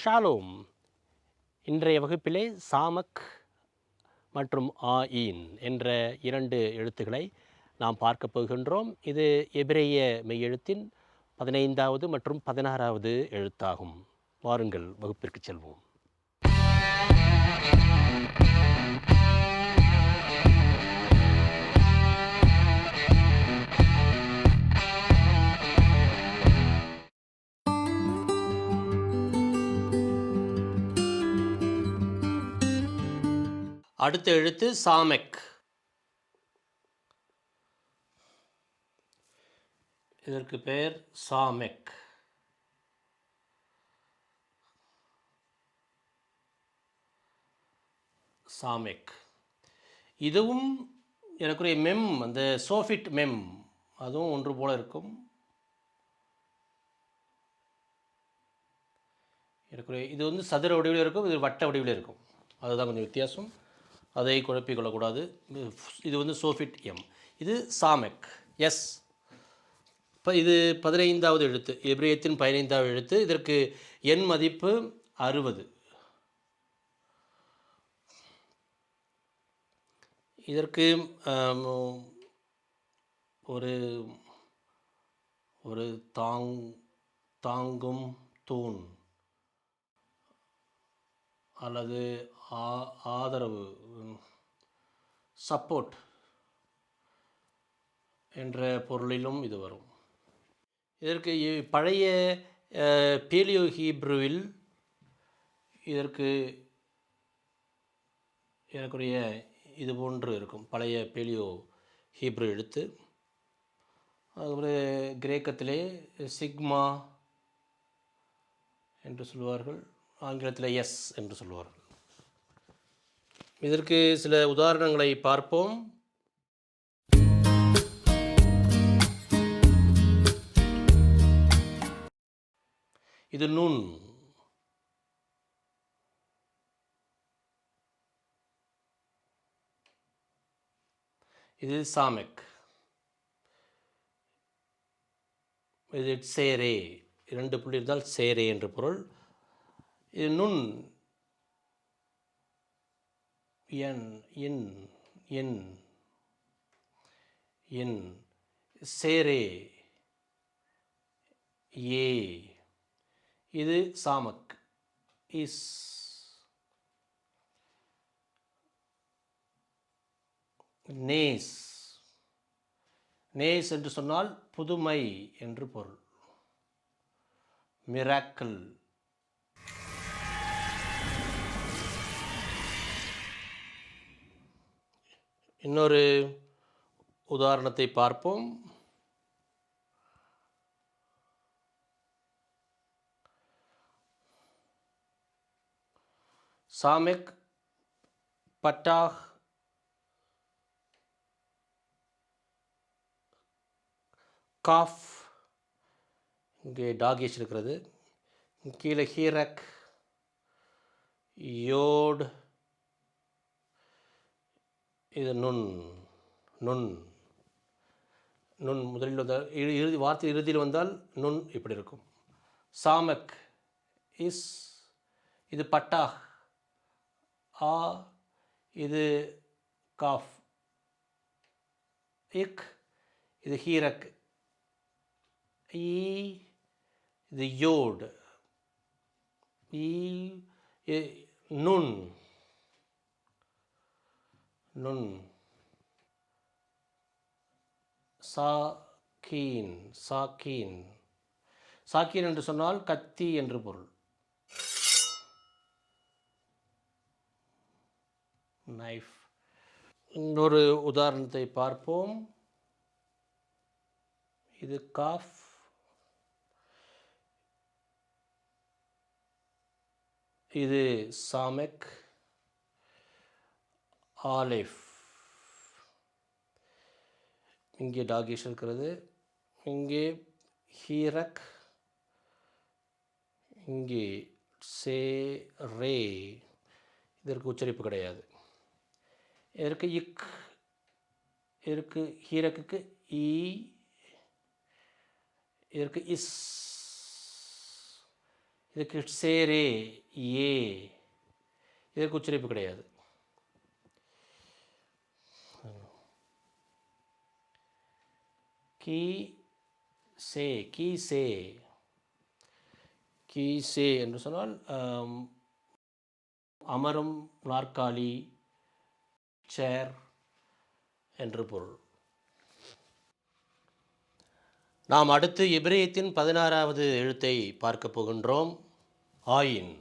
Shalom. இன்றைய வகுப்பிலே சாமக் மற்றும் ஆயின் என்ற 2 எழுத்துக்களை நாம் பார்க்க போகின்றோம். இது எபிரேய மெய்யெழுத்தின் 15வது மற்றும் 16வது எழுத்தாகும். வாருங்கள் வகுப்பிற்கு செல்வோம். அடுத்த எழுத்து சாமெக். இதற்கு பெயர் சாமெக். சாமெக் இதுவும் எனக்குரிய மெம், அந்த சோஃபிட் மெம், அதுவும் ஒன்று போல இருக்கும். எனக்குரிய இது வந்து சதுர வடிவில் இருக்கும், இது வட்ட வடிவில் இருக்கும். அதுதான் கொஞ்சம் வித்தியாசம், அதை குழப்பிக்கொள்ளக்கூடாது. இது வந்து சோஃபிட் எம், இது சாமெக் எஸ். இப்போ இது 15வது எழுத்து, எபிரேயத்தின் 15வது எழுத்து. இதற்கு எண் மதிப்பு 60. இதற்கு ஒரு ஒரு தாங்கும் தூண் அல்லது ஆதரவு, சப்போர்ட் என்ற பொருளிலும் இது வரும். இதற்கு பழைய பேலியோ ஹீப்ருவில் இதற்கு எனக்குரிய இது போன்று இருக்கும், பழைய பேலியோ ஹீப்ரு எழுத்து. அதுபோல் கிரேக்கத்திலே சிக்மா என்று சொல்வார்கள், ஆங்கிலத்தில் எஸ் என்று சொல்வார்கள். இதற்கு சில உதாரணங்களை பார்ப்போம். இது நுண், இது சாமெக், இது சேரே, 2 புள்ளி இருந்தால் சேரே என்று பொருள். இது நுண், என் இன் என் என் சேரே ஏ. இது சாமக் இஸ். நேஸ், நேஸ் என்று சொன்னால் புதுமை என்று பொருள். மிராக்கிள். இன்னொரு உதாரணத்தை பார்ப்போம். சாமெக் பட்டாஹ் காஃப், இங்கே டாகேஷ் இருக்கிறது, கீழே ஹீரக், யோட், இது நுண். நுண் நுண் முதலில் வந்தால், இறுதி வார்த்தை இறுதியில் வந்தால் நுண் இப்படி இருக்கும். சாமக் இஸ், இது பட்டாஹ் ஆ, இது காஃப் இக், இது ஹீரக் ஈ, இது யோட் ஈ, நுண் நுண். சாக்கீன், சாக்கீன், சாக்கீன் என்று சொன்னால் கத்தி என்று பொருள். நைஃப். இன்னொரு உதாரணத்தை பார்ப்போம். இது காஃப், இது சாமெக், ஆலிஃப், இங்கே டாகிஷ் இருக்கிறது, இங்கே ஹீரக், இங்கே சே ரே, இதற்கு உச்சரிப்பு கிடையாது. இதற்கு இக், இதற்கு ஹீரக்குக்கு ஈ, இதற்கு இஸ், இதுக்கு சேரே ஏ, இதற்கு உச்சரிப்பு கிடையாது. கீ சே, கீ சே, கீ சே என்று சொன்னால் அமரும் நாற்காலி, சேர் என்று பொருள். நாம் அடுத்து எபிரேயத்தின் 16வது எழுத்தை பார்க்க போகின்றோம். ஆயின்.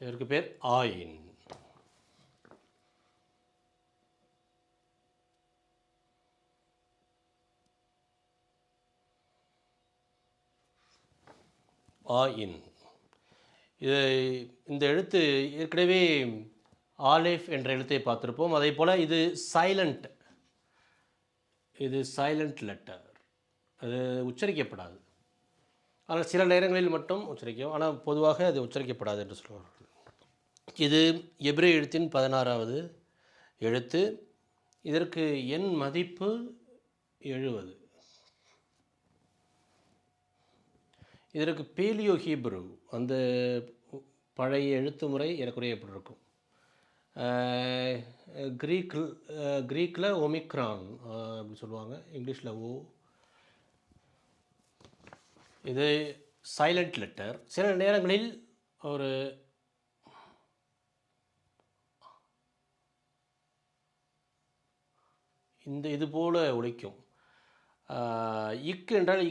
இதற்கு பேர் ஆயின். ஆயின். இந்த எழுத்து ஏற்கனவே ஆலேஃப் என்ற எழுத்தை பார்த்துருப்போம். அதே போல் இது சைலண்ட், இது சைலண்ட் லெட்டர், அது உச்சரிக்கப்படாது. ஆனால் சில நேரங்களில் மட்டும் உச்சரிக்கும், ஆனால் பொதுவாக அது உச்சரிக்கப்படாது என்று சொல்வார்கள். இது எபிரேய எழுத்தின் 16வது எழுத்து. இதற்கு எண் மதிப்பு 70. இதற்கு பேலியோ ஹீப்ரு, அந்த பழைய எழுத்து முறை ஏறக்குறைய எப்படி இருக்கும். க்ரீக்கில் ஒமிக்ரான் அப்படி சொல்லுவாங்க, இங்கிலீஷில் ஓ. இது சைலண்ட் லெட்டர். சில நேரங்களில் ஒரு இது போல் ஒலிக்கும். இக்கு என்றால்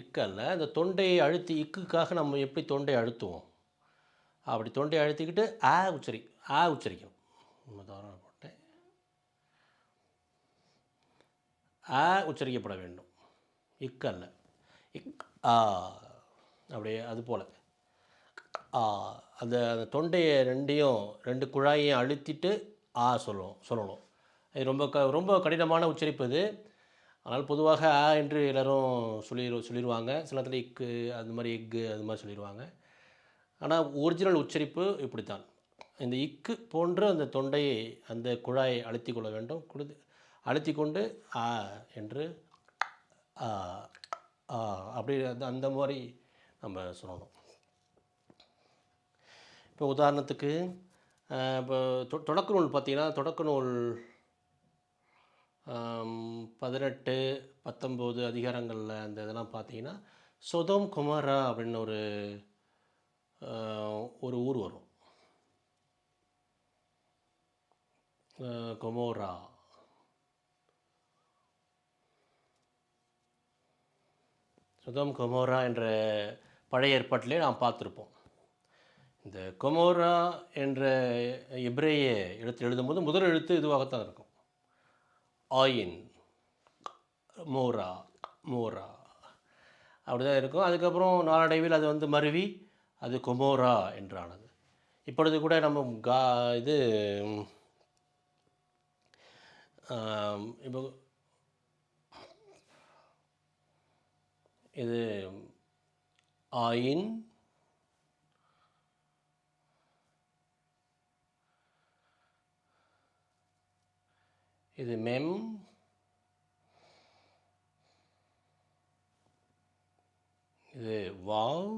இக்கு அல்ல, அந்த தொண்டையை அழுத்தி, இக்குக்காக நம்ம எப்படி தொண்டையை அழுத்துவோம், அப்படி தொண்டையை அழுத்திக்கிட்டு உச்சரிக்கணும். உதாரணம் போட்டேன், உச்சரிக்கப்பட வேண்டும், இக்கு அல்ல. இக் அப்படியே அது போல் அந்த தொண்டையை ரெண்டு குழாயையும் அழுத்திட்டு சொல்லணும். இது ரொம்ப கடினமான உச்சரிப்பு இது. ஆனால் பொதுவாக என்று எல்லோரும் சொல்லிடுவாங்க. சில நேரத்தில் இக்கு, அது மாதிரி எக்கு, அது மாதிரி சொல்லிடுவாங்க. ஆனால் ஒரிஜினல் உச்சரிப்பு இப்படித்தான். இந்த இக்கு போன்று அந்த தொண்டையை, அந்த குழாயை அழுத்தி கொள்ள வேண்டும். அழுத்தி கொண்டு என்று அப்படி அந்த மாதிரி நம்ம சொல்லணும். இப்போ உதாரணத்துக்கு இப்போ தொடக்க நூல் பார்த்திங்கன்னா, தொடக்க நூல் 18, 19 அதிகாரங்களில் அந்த இதெல்லாம் பார்த்தீங்கன்னா, சொதோம் குமாரா அப்படின்னு ஒரு ஊர் வரும். கொமோரா, சொதோம் கொமோரா என்ற பழைய ஏற்பாட்டிலே நாம் பார்த்துருப்போம். இந்த கொமோரா என்ற எபிரேய எழுத்து எழுதும்போது முதல் எழுத்து இதுவாகத்தான் இருக்கும், ஆயின், மோரா அப்படி தான் இருக்கும். அதுக்கப்புறம் நாளடைவில் அது மருவி அது கொமோரா என்றானது. இப்பொழுது கூட நம்ம இது இப்போ இது ஆயின், இது மெம், இது வாவ்,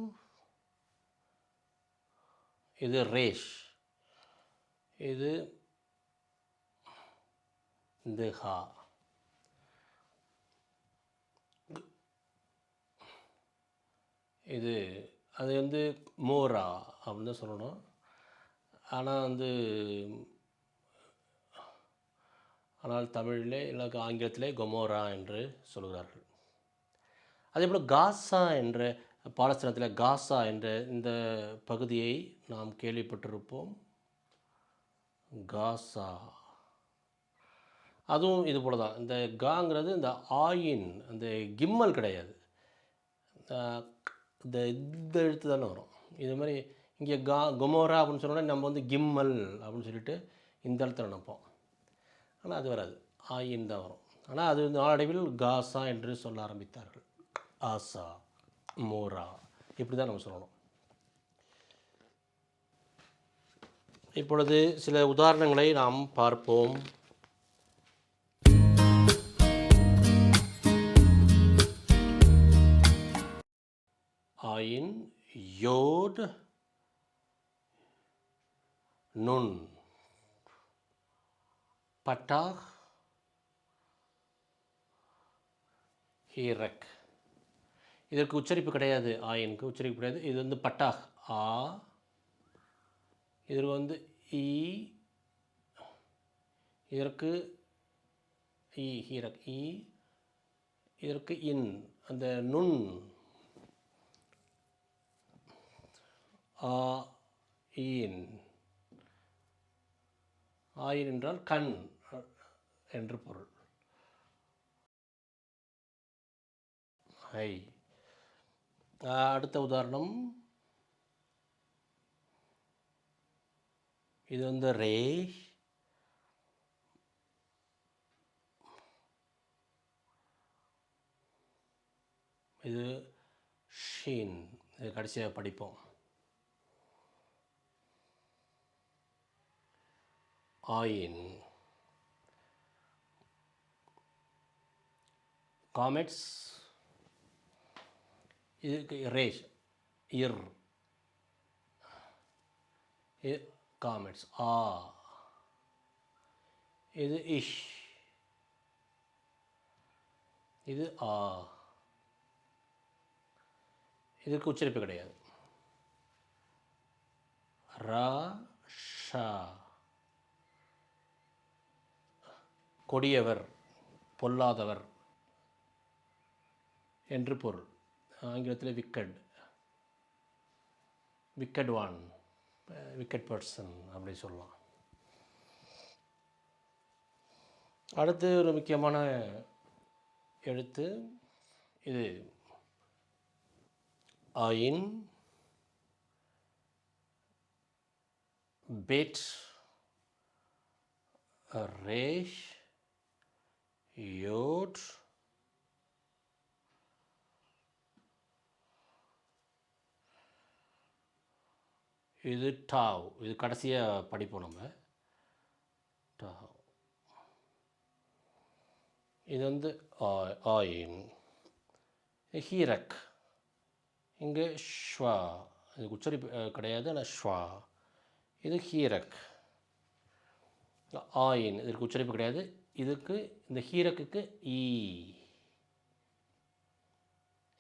இது ரேஷ், இது இந்த ஹா. இது அது மோரா அப்படின்னு தான் சொல்லணும். ஆனால் தமிழிலே இல்லை ஆங்கிலத்திலே கொமோரா என்று சொல்கிறார்கள். அதே போல் காசா என்ற பாலஸ்தீனத்தில் காசா என்ற இந்த பகுதியை நாம் கேள்விப்பட்டிருப்போம். காசா, அதுவும் இது போல தான். இந்த காங்கிறது இந்த ஆயின், அந்த கிம்மல் கிடையாது, இந்த எழுத்து தானே வரும். இது மாதிரி இங்கே கொமோரா அப்படின்னு சொன்னோன்னா நம்ம கிம்மல் அப்படின்னு சொல்லிட்டு இந்த எழுத்து நினைப்போம். ஆனால் அது வராது, ஆயின் தான் வரும். ஆனால் அது நாளடைவில் காசா என்று சொல்ல ஆரம்பித்தார்கள். ஆசா, மோரா, இப்படி தான் நம்ம சொல்லணும். இப்பொழுது சில உதாரணங்களை நாம் பார்ப்போம். ஆயின் யோட் நுண் பட்டாஹ் ஹீரக். இதற்கு உச்சரிப்பு கிடையாது, ஆயினுக்கு உச்சரிப்பு கிடையாது. இது வந்து பட்டாஹ் ஆ, இதில் வந்து ஈ, இதற்கு ஈ ஹீரக் ஈ, இதற்கு இன் அந்த நுண் ஆ ஈன். ஆயின் என்றால் கண் என்று பொருள். ஐ. அடுத்த உதாரணம், இது வந்து ரே, இது ஷீன். இது கடைசியாக படிப்போம். ஆயின் காமெட்ஸ், இதுக்கு ரேஷ் இர், இது காமெட்ஸ் ஆ, இது இஷ், இது ஆ. இதற்கு உச்சரிப்பு கிடையாது. ரா ஷா, கொடியவர் பொல்லாதவர் என்று பொருள். ஆங்கிலத்தில் wicked, wicked one, wicked person அப்படி சொல்லலாம். அடுத்து ஒரு முக்கியமான எழுத்து, இது ஆயின் பெட் ரேஷ் யோட் இது டாவ். இது கடைசியாக படிப்போம் நம்ம. டாவ். இது வந்து ஆயின் ஹீரக், இங்கே ஷ்வா. இதுக்கு உச்சரிப்பு கிடையாது, ஆனால் ஷ்வா. இது ஹீரக். ஆயின் இதற்கு உச்சரிப்பு கிடையாது. இதுக்கு இந்த ஹீரக்குக்கு ஈ.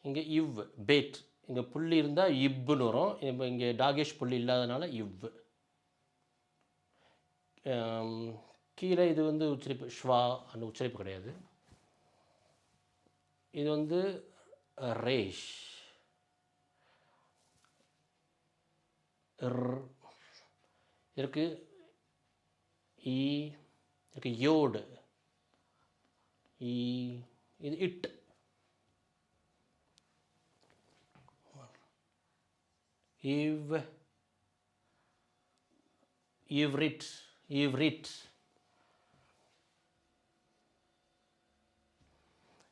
இங்கே இவ் பேட், இங்கே புள்ளி இருந்தால் இவ்னு வரும். இப்போ இங்கே டாகேஷ் புள்ளி இல்லாதனால இவ். கீழே இது வந்து உச்சரிப்பு ஷ்வா, அந்த உச்சரிப்பு கிடையாது. இது வந்து ரேஷ், இதற்கு ஈ, இதற்கு யோடு ஈ, இது இட். இவ் இவ்ரிட், இவ்ரிட்.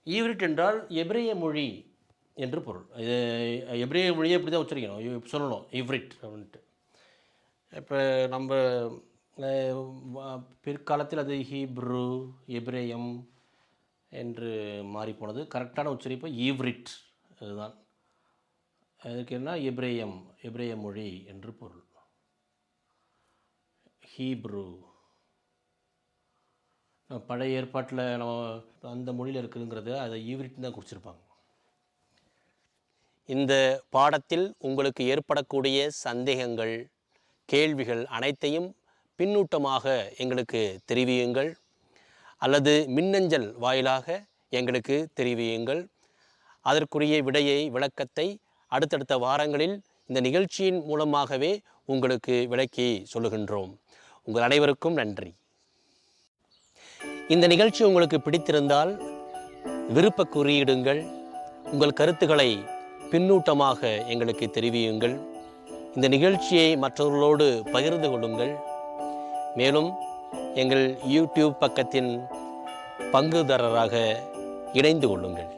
ஈவ்ரிட் என்றால் எபிரேய மொழி என்று பொருள். இது எபிரேய மொழியை இப்படி தான் உச்சரிக்கணும், சொல்லணும் இவ்ரிட் அப்படின்ட்டு. இப்போ நம்ம பிற்காலத்தில் அது ஹீப்ரு, எபிரேயம் என்று மாறிப்போனது. கரெக்டான உச்சரிப்பு ஈவ்ரிட் அதுதான். அதுக்கு என்ன எபிரேயம், எபிரேய மொழி என்று பொருள். ஹீப்ரு பழைய ஏற்பாட்டில் நம்ம அந்த மொழியில் இருக்குதுங்கிறத அதை ஈவ்ரிட்னு தான் குறிச்சிருப்பாங்க. இந்த பாடத்தில் உங்களுக்கு ஏற்படக்கூடிய சந்தேகங்கள், கேள்விகள் அனைத்தையும் பின்னூட்டமாக எங்களுக்கு தெரிவியுங்கள், அல்லது மின்னஞ்சல் வாயிலாக எங்களுக்கு தெரிவியுங்கள். அதற்குரிய விடையை, விளக்கத்தை அடுத்தடுத்த வாரங்களில் இந்த நிகழ்ச்சியின் மூலமாகவே உங்களுக்கு விளக்கி சொல்லுகின்றோம். உங்கள் அனைவருக்கும் நன்றி. இந்த நிகழ்ச்சி உங்களுக்கு பிடித்திருந்தால் விருப்ப குறியிடுங்கள். உங்கள் கருத்துக்களை பின்னூட்டமாக எங்களுக்கு தெரிவியுங்கள். இந்த நிகழ்ச்சியை மற்றவர்களோடு பகிர்ந்து கொள்ளுங்கள். மேலும் எங்கள் யூடியூப் பக்கத்தின் பங்குதாரராக இணைந்து கொள்ளுங்கள்.